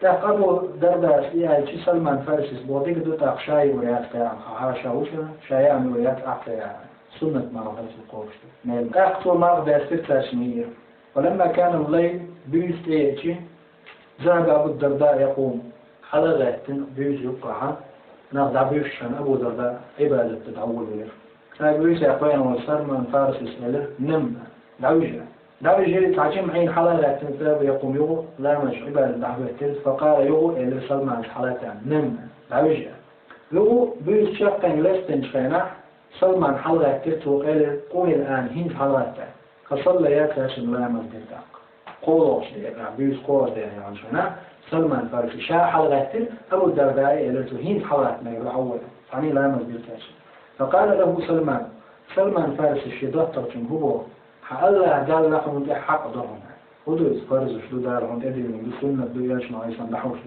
[SPEAKER 2] لا أبو الدرداء فيها شي سلمان فارسي بوديك دوتا شاي ويات كلام حاشا وشنا شاي عمي ويات أحلى سنة ما رفضت القوش نعم أقصر ما أقدر ستة شنير ولما كان الليل بيوت إيجي ذهب أبو الدرداء يقوم حلقة بيوت يقعها ناخذ بيوشان أبو الدرداء عبادة تتعول وير فبيوت يقوين والسلمان فارسي سأله نم دعوجة تعجم عين حلقة تنتاب يقوم يغو لا مش عبادة دعوة تلت فقال يغو إلى سلمان الحلقة نم دعوجة يغو بيوت شاقين لستن شخيناح سلمان حلقة تلت وقال قوي الآن هند حلقة فصلى ياكاش لا مزدك قولوش بيوت قولوش يعني شخيناح سلمان فارسي شاء حلقة تلت أبو الدرداء إلى هند حلقة ما يروح أولا يعني لا مزدك فقال له سلمان فارس الشيطان ترجم هو الله قال لهم دي حق دهم ودوز فرز شدو دارهم ادري من السنة دوياش ما يسمى لحوش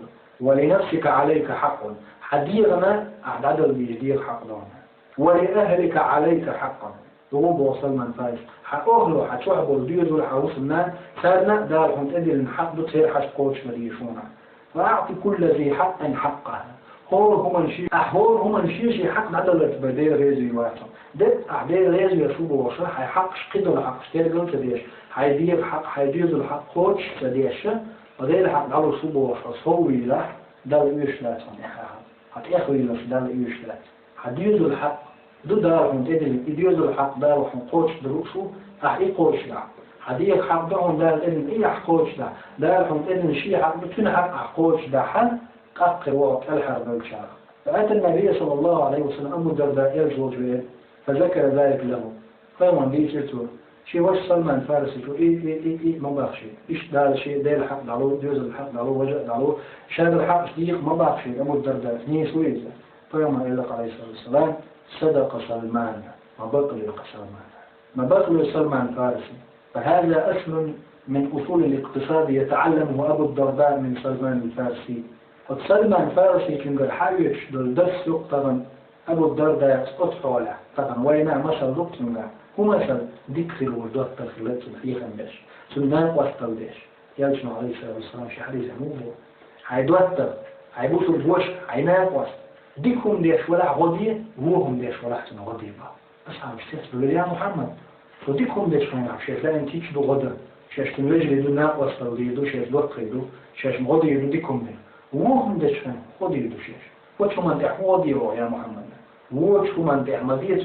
[SPEAKER 2] ولنفسك عليك حق حديغنا أعداد بيدير حق دهم ولأهلك عليك حقا ضروب وسلمان فارس حقوه حتوحبوا الديوز والحوص الناس سارنا دارهم ادري من حق بتصير حش قوش مديشونا فأعطي كل ذي حق حقه هور هم نشي حق عدلت بدير غيزي واسم ده أعداد غيزي يشوبوا وشرح حقش قدر الحق اشتير قلت ديش هيدير حق هيدير الحق قوش تديش وده حق على صوبه وشرح هوي له ده الإيش لا هتأخذ له ده الإيش لا هدير الحق ده دارهم تدري يدير الحق دارهم قوش دروسه أحي قوش لا هدير حق دهم ده الإذن إيه قوش لا دارهم تدري شيء حق بتون حق قوش ده حل أقر وقت الحرب والشعر فأتى النبي صلى الله عليه وسلم أبو الدرداء يرجو جويل فذكر ذلك له فيوم بيسرته شيء وش سلمان فارسي شو إيه ما باخ شيء إيش دال شيء دال الحق دالو جوز الحق دالو وجه دالو شاد الحق شديق ما باخ شيء أبو الدرداء نيه سويزة فيوم قال عليه الصلاة والسلام صدق سلمان ما بقي سلمان فارسي فهذا أصل من أصول الاقتصاد يتعلمه أبو الدرداء من سلمان الفارسي وسلمان فارسي كنقل حاجش دول دس طبعا أبو الدرداء يسقط حوله طبعا وينا مثل ضبطنا هو مثل ذكر الوردات تخلت في خمش سلمان واسطل ديش يالشنا عليه الصلاة والسلام شي حديث عمومه هيدوتر هيبوسوا الجوش هيناك واسط ديكهم ديش ولا غضية وهم ديش ولا احتنا غضية بس عم تقول يا محمد فديكهم ديش فين عم شيء لا انتيش دو غدا شاش تنوجد دو ناق واسطل ديدو شاش دوت قيدو شاش مغضي دو ديكهم ديش وهم ديش فين غضي دو شاش وش من دح غضي يا محمد وش من دح مدية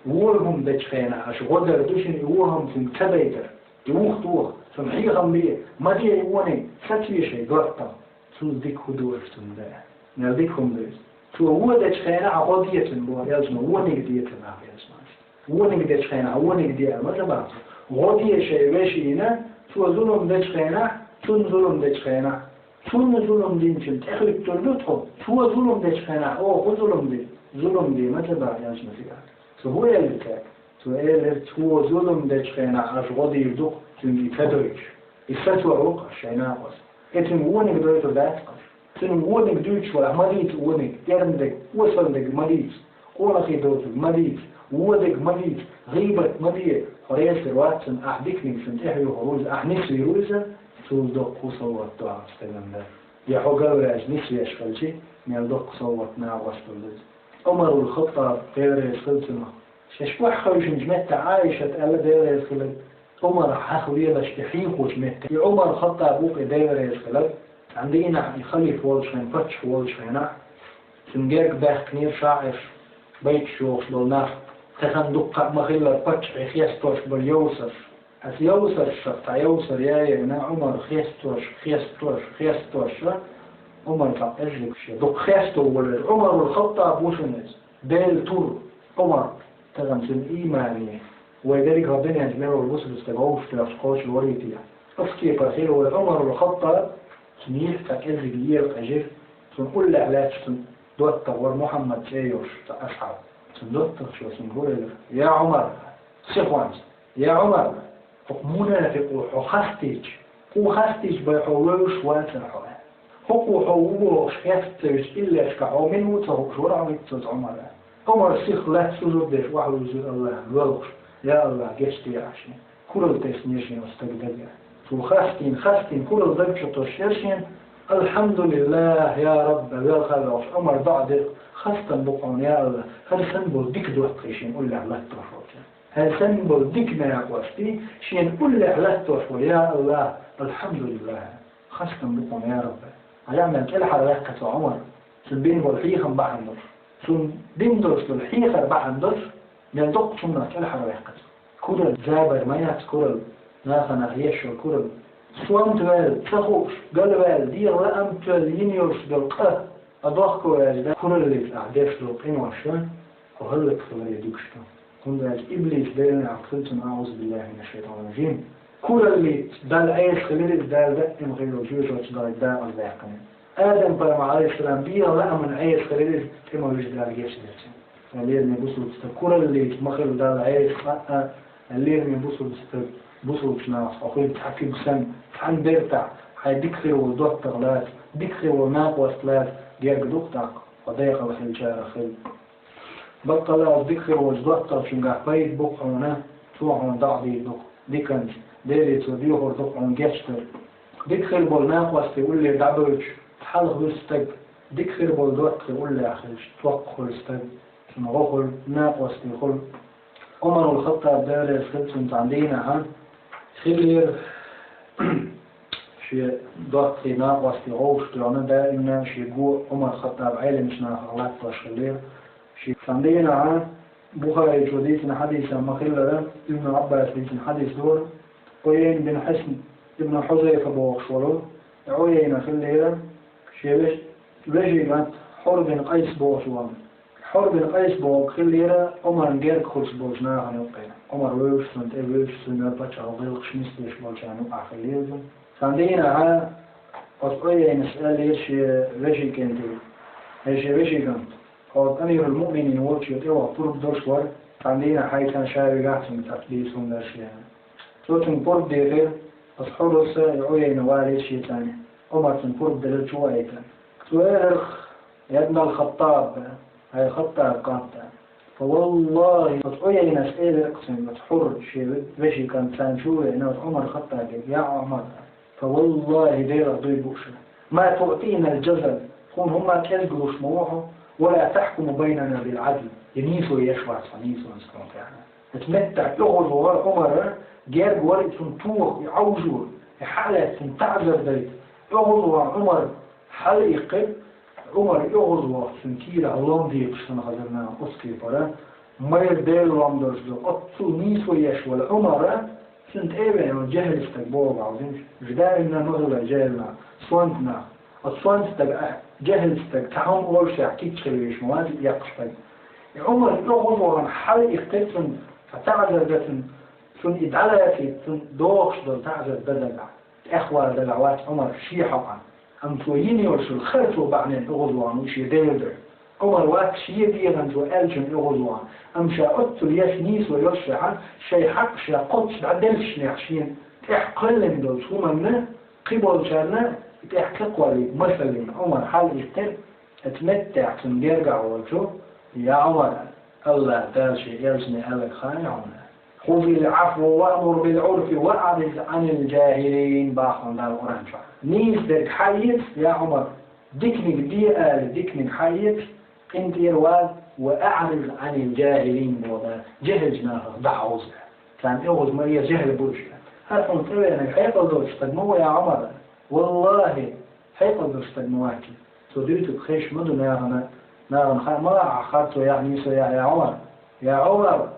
[SPEAKER 2] وهم ديش فين عش غدر دوشن وهم في كبيتر يوخ سمحيهم بيه مدية يواني ستوي شيء دوتا سو ديك هدوش تنده نرديكهم ديش تو هو ديش فين عقضية بوا يلزم ونك دية معه يلزم ونك ديش فين ونك دية ما جبعت غضية شيء وشينا تو ظلم ديش فين تون ظلم ديش فين تون ظلم دين شنت اخلق تلوتهم تو ظلم ديش فين او ظلم دي ما جبع يلزم فيها تو هو يلزك تو ظلم ديش فين عش غضي يدق تنجي تدريج الفتوى عوق شيناقص اتن ونك دويتو داتقش تن ونك دويتش ولا مريت ونك يرمدك وصلدك مريت قولخي دوتك مريت ودك مريت غيبت مريت فريس الواتسن أحدكني سنتحي وخروز أحنسي روزة تولدق صوت دعا استلم ده يحوقا ولاج نسي أشفلشي نيالدق صوت ناغوست اللز عمر الخطاب غير يسخلتنا ششبوح خوشن جمت عايشة ألا دير يسخلت عمر حاخوية بشتحيق وجمت عمر الخطاب بوق دير يسخلت عندنا يخلف والشين فتش والشينا تنجيك باخ كنير شاعر بيت شوخ للناس تخندق مغيلة فتش خيستوش باليوسف أس يوسف شفت يوسف يا عمر خيستوش عمر فأجلك شيء دق خيستو ولد عمر الخطاب وشنز بيل تور عمر تغمسن إيمانية وذلك ربنا يجمعه الوصل استبعوش في الأفقاش الوريتية أفكي فرخيل والعمر الخطاب سنيح فكذي بيير أجير سنقول لعلاج دوت تغور محمد سيوش تأصحاب سندوت شو سنقول يا عمر سيخوانس يا عمر حكمونا في خاستيج بيحولوش واترحوا حقوقوش يفترش إلا شكعوا منه تهوش ورعوا يتسوز عمر سيخ لا تسوزو ديش وحو يزور الله الوغش يا الله جشتي عشان كل التسنيشين واستقدر خاستين كل الضبط تشيرشين الحمد لله يا رب يا خلاص عمر بعد خاصة بقون يا الله هل سنبول ديك دوت قيشين قول له لا تروح هل سنبول ديك ما يقوستي شين قول له لا تروح يا الله الحمد لله خاصة بقون يا رب علامة كل حركة عمر سنبين والحيخم بعندر سنبين الحيخر بعندر يندق شمنا كل حركة كل زابر ما يذكر ناخنا هيش الكرل سوام توال تخوش قلبال دير رقم توال ينيوش دلقه أضاق كوال كرل اللي في أعداش دلقين وعشان وهلك خلال يدوكشتون كنت إبليس دايلنا عقلتنا أعوذ بالله من الشيطان الرجيم كرل اللي دال عيش خلال دال دقم غير وجوج وتدال داء الباقين آدم فرم عليه السلام دير رقم من عيش خلال كما وجد دال جيش دلتين الليل من بوصل كل اللي تمخل ده العيش الليل من بوصل ناس أخوي تحكي بسن عن بيرتع هاي دكتور والدكتور غلات دكتور والناق وصلات جاك دكتور وضيق بخل شارع خل بطلع الدكتور والدكتور شنقع بيت بقعنا توعون ضعضي دك ديكنج ديري توديه وردقعون جاشتر دكتور والناق وصل يقول لي دعبوش حلق بستق دكتور والدكتور يقول لي أخيش توقع استق نغخل ناق وصل يخل عمر الخطاب داري خلصنت عندنا عن خلير شيء ضغط ناق وصل غوش دعنا دائما شيء جو عمر الخطاب عالم مش ناقلات خلير شيء عندنا عن بخاري جوديتنا حديثا مخلة ابن عباس بن حديث دور عيين بن حسن ابن حذيفة بوغشولو عيين خلير شيء بيجي كانت حر بن قيس بوغشوان حر بن قيس بوغ خليرة عمر نجيرك خلص بوغشناها هنوقينا عمر ويوش سنت ويوش سنت باتش عضيق شمستيش بوغشانو أخليرزم عندنا عن أصبعي نسأل ليش رجي كنتي هيش رجي كنت قال أمير المؤمنين وجه توا طرب درشور عندنا حيث شاوي قاعدين تقديسهم درشيان توتن طرب دير أصحاب الساعي نوالي شيء ثاني عمر تنطرب دلت شوية توارخ يا ابن الخطاب هاي خطاب قاطع فوالله أصبعي نسأل أقسم تحر شيء رجي كان ثاني شوية ناس عمر خطاب يا عمر فوالله دير ضيبوش ما تؤتينا الجزل كون هما كذبوا شموعه ولا تحكم بيننا بالعدل ينيسوا يشوع صنيسوا نسكون يعني تمتع يغض ورا عمر جاب ورق سنتوخ يعوجوا حالة تعذر ذلك يغض ورا عمر حلقة عمر يغض ورا سنكيرة اللهم دي بشتنا غزرنا أسكي فرا ما يرديل رمضرش دو قطو نيسوا يشوع عمر سنت ايبا جهل استقبوا بعضين جدائنا نغلى جهلنا صوانتنا الصوانت تبقى جهل تعهم أول شيء أكيد شليش مواد يقصد عمر يغضوا حل يختلفن فتعذر ذاتن سن إدعالاتي سن دوخش دل تعذر دلع إخوة دلعوات عمر شيحة أم تويني ورسل خلطوا بعدين يغضوا وش يدير عمر وقت شيء ديغن جو ألجن يغضوا أم شاءت ليش نيس ويرشع شيء حق شاء قدس بعدلش نحشين إحقلن دل سوما منه قبل شارنا تحقق ولي مثلا عمر حال يختل اتمتع تنجرجع وشو يا عمر الله تاشي يرسني ألك خاني عمر خذ العفو وأمر بالعرف وأعرض عن الجاهلين باخن دار القرآن نيس درك حيث يا عمر ديكنك ديكنك حيث انت يرواد وأعرض عن الجاهلين بوضع جهل جناها دعوز كان يغض مريا جهل برشا هل تنطوي أنك حيث دوش تدمو يا عمر والله حيقل استجمواكي صديقك خيش مدو نارنا ما عخرته يعني يا عمر يا عمر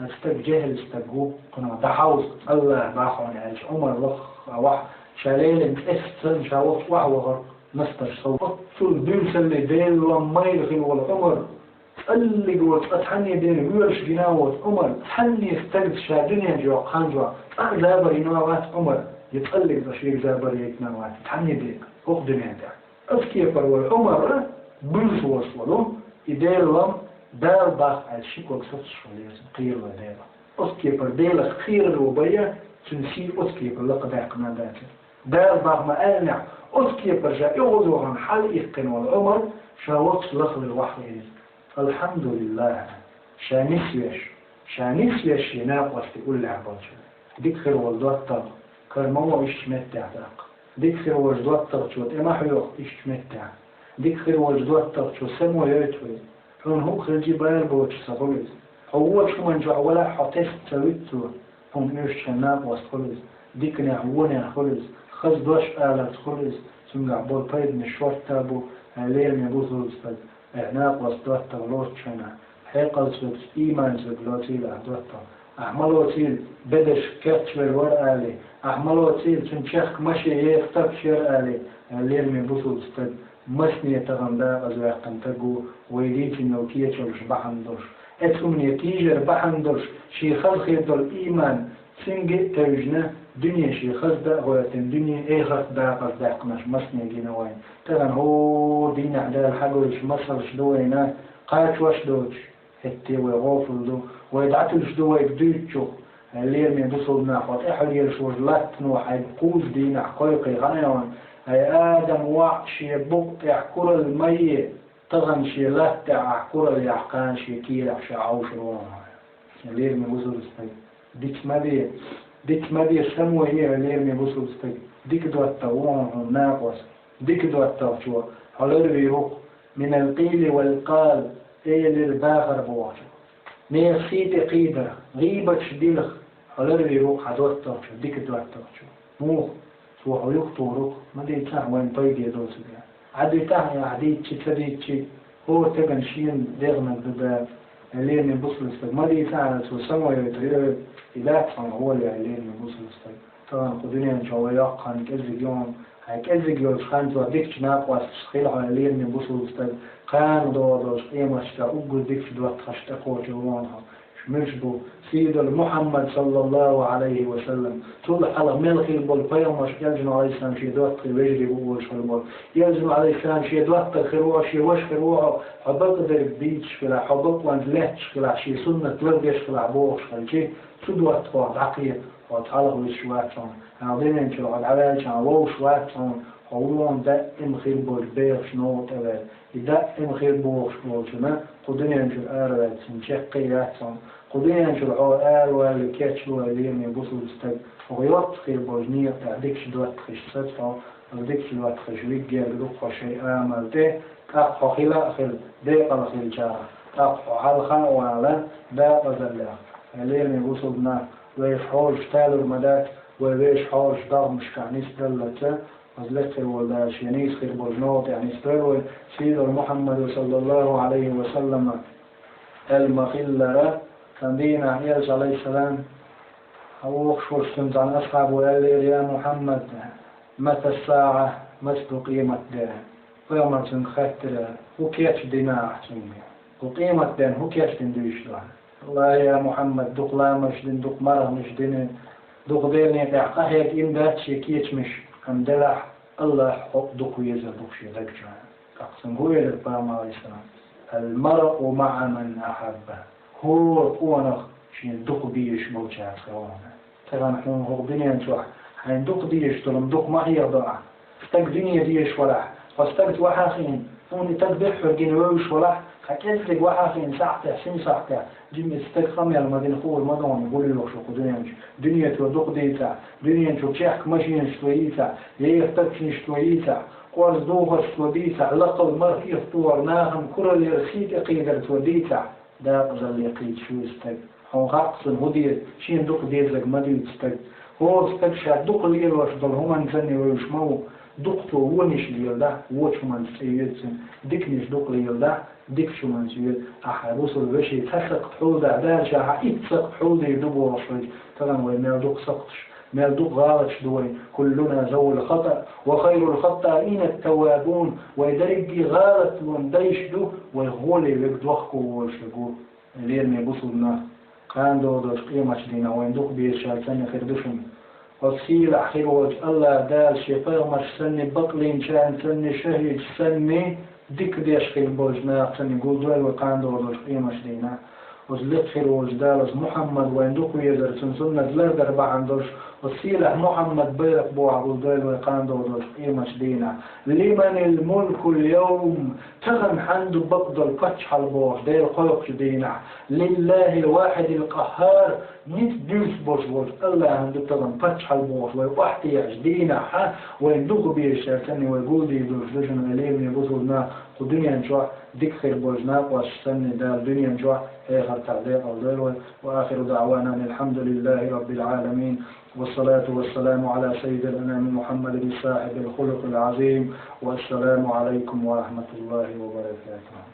[SPEAKER 2] استج جهل استجوب كنا دحوز الله باخون عيش عمر لخ واح شاليل انتفت شاوط وحوغر مستر صوت شو بيوصل لديل لما يدخل والعمر اللي قلت أتحني دين ويرش جناوت عمر تحني استجد شادنيا جوا قانجوا أعذاب رينوات عمر يتقلق بشيء زابر يتنوات تحني ديك أخدم يدع أفكيفر والعمر بلس وصلوا يدير لهم دار باخ على شيك وقصص شوليس قير ودير أفكيفر ديلك خير الوبية تنسي أفكيفر لقد عقنا ذاك دار باخ ما ألنع أفكيفر جاء يغضوا عن حال إفقن والعمر شاوقت لخل الوحي الحمد لله شانيس يش يناق وستقول لعباتش ديك خير والدوات كان مو يشمتع داق ديك خير وجدوات ترشوت إما حيوخ يشمتع ديك خير وجدوات ترشوت سمو يتوي حون هو خرجي باير بوش سخوليز هو شو من جوا ولا حطيس تسويتو هم يوش شناب وسخوليز ديك نعوني خوليز خز دوش آلات خوليز سمع بول بايد مشوار تابو ليل مبوثو استاذ اعناق وسدوات تغلوش شنا حيقل سوت إيمان زبلوتي لأدوات أحملو تيل بدش كتشور ورقالي أحملو تيل تنشخ مشي يفتبشر آلي ليل من بوصل استد مسنية تغندا غزو يقنتقو ويديت النوكية شلش بحندوش اتهم نتيجة بحندوش شي خلقي دول إيمان سنجي توجنا دنيا شي خزدا غواتن دنيا اي خزدا قصدا قمش مسنية جينا وين تغن هو دين عدال حقوش مصر شدوينا قاتش وش دوش هتي ويغوفل دو ويدعتلش دو ويقديتشو اللي من بصلنا خط إحلي الشوجلات نوع القوز دين حقيقي غنيون هاي آدم وعشي بق يحكر المية تغن شي لات يحكر اليحقان شي كيل عشي عوش الوان اللي من بصل استي ديك مدي سموه هي اللي من بصل استي ديك دوات توان ناقص ديك دوات توشوا حلور بيروق من القيل والقال ايه للباخر بواجه نيخيت قيدة غيبة شديلخ حلور بيروق حدوات توشوا ديك دوات توشوا موخ سوحو يخطورك ما دي تاه وين طيب يدوس بها عدي تاه يا عدي تشي هو تبن شين دغنا بباب اللي من بصل استي ما دي تاه سو سموه يتغير إذا هو اللي من بصل استي طبعا قدرين ان شاء الله يقان كذب يوم هكذا يوم خان توديك جناق واسخيل على الليل من بصل استي كان دور قيمة شتا أقول ديك دوات خشتقو جوانها شمشبو سيد محمد صلى الله عليه وسلم طول حلق ملخي البول بيوم يلزم عليه السلام شي دوات ويجري بوش في البول يلزم عليه السلام شي دوات خروع شي وش خروع حبق در بيتش فلا حبق وان لهش فلا شي سنة تلقش فلا بوش فلا شي سدوات فوق عقية وتعلق بالشوات شون عظيم ان شاء الله على شان وو شوات شون قولون دائم خير بول بير شنو تبع دائم خير بوش شنو قدني ان شاء الله سنشقي يحسن قدني ان شاء الله واللي كاتشلو اللي من بوصل استد وغيوت خير بوجنيه تعديك شدوات خش صدفه وديك شدوات خش ليك جاب لوق شيء عملته كاخ خلا خل دقه خل جار كاخ حلقه ولا دقه زلا اللي من بوصلنا ويحول شتال المدات ويش حول شدار مش كعنيس دلته وزلتر ولا شينيس خير بوجنوت يعني استروي سيد محمد صلى الله عليه وسلم المخلة كان دينا عياش عليه السلام أو أخشور سنت عن أصحابه وقال لي يا محمد متى الساعة متى قيمة ده قيمة خطر هو كيف دينا أحسن وقيمة ده هو كيف تندويش له الله يا محمد دق لا مش دين دق مرة مش دين دق ديني تعقه هيك إمداد شيء كيف مش كم دلح الله حق دق ويزر دق شيء ذاك جان أقسم هو الإسلام عليه السلام المرء مع من أحبه هو نخ شين دق بيش موجات خوانا ترى نحن هو دنيا نشوح حين دق ديش تلم دق ما هي ضاع استق دنيا ديش ولا فاستقت وحاخين هوني تذبح فرقين ويش ولا حكيت وحاخين ساعته سين ساعته جيم استقام يا المدينة خور مدون يقول له شو دنيا تودق ديتا دنيا شو تشيك ماشين شويتا يختك شويتا قرص دوغر شويتا لقب مركي اختور ناهم كرة يرخيت قيدر توديتا دا قزل يقيد شو استق هو غاقصن هدير شين دق ديزك مديو استق هو استق شاد دق ليل واشدل هما نزني ويشمو دقتو ونش ليل ده وش من سيدسن ديك نش دق ليل ده ديك شو من سيد أحرص البشي تسق حودا دارشا حقيت سق حودا يدبو رشوي طبعا ويمال دق سقطش مال دق غالش دوي كلنا ذو الخطأ وخير الخطائين التوابون ويدرج غالت ونديش دو ويغولي يقدوخكو وشلقو لين يبصلنا كان دو دوش قيمة دينا وين دق بيشال سنة خردشن وسيل أخير وجه الله دال شفاء مش سنة بقلين شان سنة شهيد سنة ديك ديش خير بوجنا سنة قول دوال وكان دو دوش قيمة دينا وزلت خير وجدالس محمد وين دق ويزر سنة دلار دربع عندوش وسيلة محمد بيرك بو عبد الدول ويقان دور قيمة دينا لمن الملك اليوم تغن حند بقض الفتح البوش دير خلق دينا لله الواحد القهار نيت ديس بوش بوش الله عنده تغن فتح البوش ويوحتي يجدينا ويندوغ بيشارتني ويقول دي دوشدوشن اليم يبوصلنا ودنيا نشوح ديك خير بوجناق واشتني دال دنيا نشوح اخر تعليق الدول واخر دعوانا الحمد لله رب العالمين والصلاة والسلام على سيد الأنام محمد صاحب الخلق العظيم والسلام عليكم ورحمة الله وبركاته.